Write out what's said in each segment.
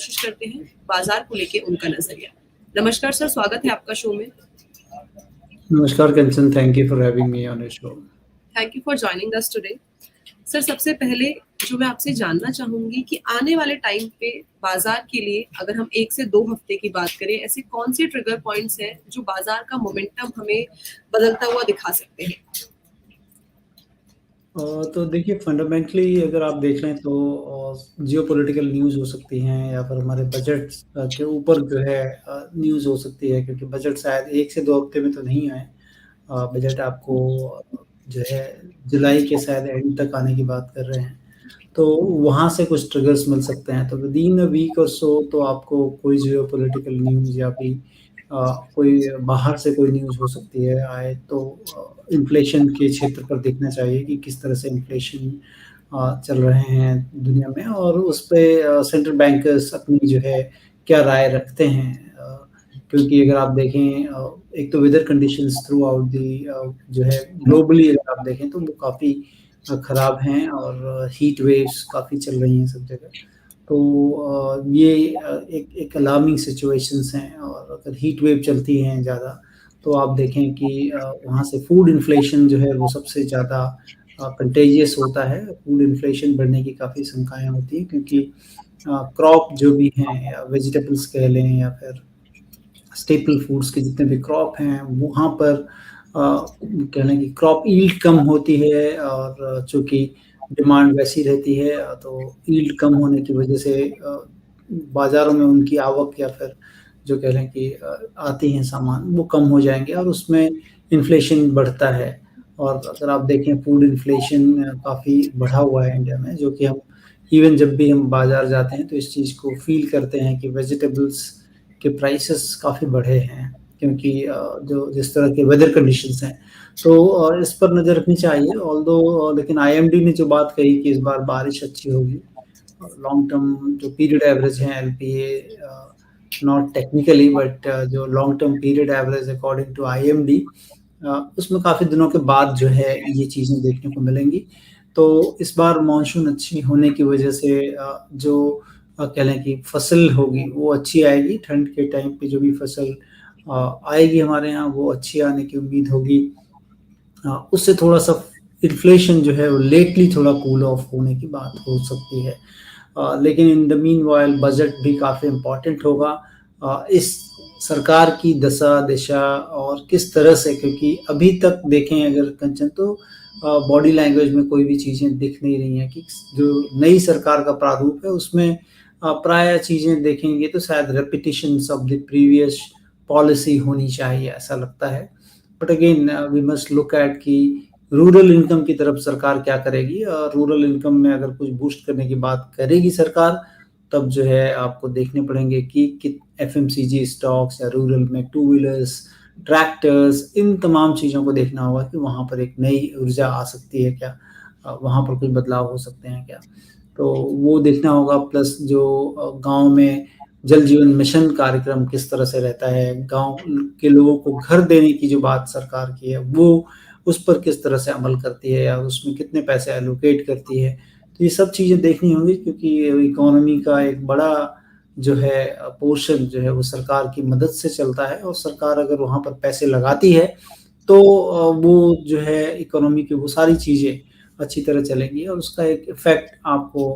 कोशिश करते हैं बाजार को लेके उनका नजरिया। नमस्कार सर, स्वागत है आपका शो में। नमस्कार Kanchan, thank you for having me on your show. Thank you for joining us today. Sir, सबसे पहले जो मैं आपसे जानना चाहूंगी कि आने वाले टाइम पे बाजार के लिए अगर हम 1 से 2 हफ्ते की बात करें, ऐसे कौन से ट्रिगर पॉइंट्स हैं जो बाजार का मोमेंटम हमें बदलता हुआ दिखा सकते हैं? तो देखिए, फंडामेंटली अगर आप देख लें तो जियोपॉलिटिकल न्यूज़ हो सकती हैं या फिर हमारे बजट के ऊपर जो है न्यूज़ हो सकती है, क्योंकि बजट शायद 1 से 2 हफ्ते में तो नहीं आए। बजट आपको जो है जुलाई के शायद एंड तक आने की बात कर रहे हैं, तो वहाँ से कुछ ट्रिगर्स मिल सकते हैं। तो विदिन अ वीक और सो तो आपको कोई जियोपॉलिटिकल न्यूज़ या फिर कोई बाहर से कोई न्यूज़ हो सकती है आए, तो इन्फ्लेशन के क्षेत्र पर देखना चाहिए कि किस तरह से इन्फ्लेशन चल रहे हैं दुनिया में, और उस पे सेंट्रल बैंकर्स अपनी जो है क्या राय रखते हैं। क्योंकि अगर आप देखें, एक तो weather conditions throughout the जो है ग्लोबली अगर आप देखें तो वो काफ़ी ख़राब हैं, और हीट वेव्स काफ़ी चल रही हैं सब जगह। तो ये एक अलार्मिंग सिचुएशंस हैं, और अगर हीट वेव चलती हैं ज़्यादा तो आप देखें कि वहाँ से फूड इन्फ्लेशन जो है वो सबसे ज़्यादा कंटेजियस होता है। फूड इन्फ्लेशन बढ़ने की काफ़ी शंकाएँ होती हैं, क्योंकि क्रॉप जो भी हैं या वेजिटेबल्स कह लें या फिर स्टेपल फूड्स के जितने भी क्रॉप हैं वहाँ पर कह लें कि क्रॉप यील्ड कम होती है, और चूँकि डिमांड वैसी रहती है, तो यील्ड कम होने की वजह से बाज़ारों में उनकी आवक या फिर जो कह लें कि आती हैं सामान वो कम हो जाएँगे, और उसमें इन्फ्लेशन बढ़ता है। और अगर आप देखें, फूड इन्फ्लेशन काफ़ी बढ़ा हुआ है इंडिया में, जो कि हम इवन जब भी हम बाज़ार जाते हैं तो इस चीज़ को फ़ील करते हैं कि वेजिटेबल्स के प्राइसेस काफ़ी बढ़े हैं, क्योंकि जो जिस तरह के वेदर कंडीशंस हैं, तो इस पर नज़र रखनी चाहिए। ऑल्दो लेकिन आईएमडी ने जो बात कही कि इस बार बारिश अच्छी होगी, लॉन्ग टर्म जो पीरियड एवरेज है एलपीए, नॉट टेक्निकली बट जो long term period average according to IMD, उसमें काफ़ी दिनों के बाद जो है ये चीज़ें देखने को मिलेंगी। तो इस बार मानसून अच्छी होने की वजह से जो कह लें कि फसल होगी वो अच्छी आएगी। ठंड के टाइम पे जो भी फसल आएगी हमारे यहाँ वो अच्छी आने की उम्मीद होगी। उससे थोड़ा-सा इन्फ्लेशन जो है वो लेटली थोड़ा कूल ऑफ होने की बात हो सकती है। लेकिन इन द मीनवाइल बजट भी काफ़ी इम्पोर्टेंट होगा। इस सरकार की दशा और किस तरह से, क्योंकि अभी तक देखें अगर कंचन, तो बॉडी लैंग्वेज में कोई भी चीज़ें दिख नहीं रही हैं कि जो नई सरकार का प्रारूप है उसमें प्रायः चीज़ें देखेंगे तो शायद repetitions of the previous policy होनी चाहिए, ऐसा लगता है। But again we must look at कि रूरल इनकम की तरफ सरकार क्या करेगी, और रूरल इनकम में अगर कुछ बूस्ट करने की बात करेगी सरकार, तब जो है आपको देखने पड़ेंगे कि एफएमसीजी स्टॉक्स या रूरल में टू व्हीलर्स, ट्रैक्टर्स, इन तमाम चीज़ों को देखना होगा कि वहाँ पर एक नई ऊर्जा आ सकती है क्या, वहाँ पर कुछ बदलाव हो सकते हैं क्या। तो वो देखना होगा। प्लस जो गाँव में जल जीवन मिशन कार्यक्रम किस तरह से रहता है, गाँव के लोगों को घर देने की जो बात सरकार की है, वो उस पर किस तरह से अमल करती है या उसमें कितने पैसे एलोकेट करती है। तो ये सब चीज़ें देखनी होंगी, क्योंकि इकोनॉमी का एक बड़ा जो है पोर्शन जो है वो सरकार की मदद से चलता है, और सरकार अगर वहाँ पर पैसे लगाती है तो वो जो है इकोनॉमी की वो सारी चीज़ें अच्छी तरह चलेंगी, और उसका एक इफ़ेक्ट आपको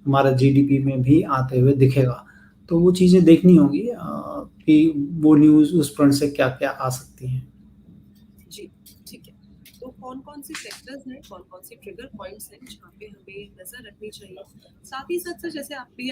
हमारा जीडीपी में भी आते हुए दिखेगा। तो वो चीज़ें देखनी होंगी कि वो न्यूज़ उस फ्रंट से क्या-क्या आ सकती हैं। जी, ठीक है। तो कौन-कौन से सेक्टर्स हैं, कौन-कौन से ट्रिगर पॉइंट्स हैं जहाँ पे हमें नज़र रखनी चाहिए? साथ ही साथ सर, जैसे आप भी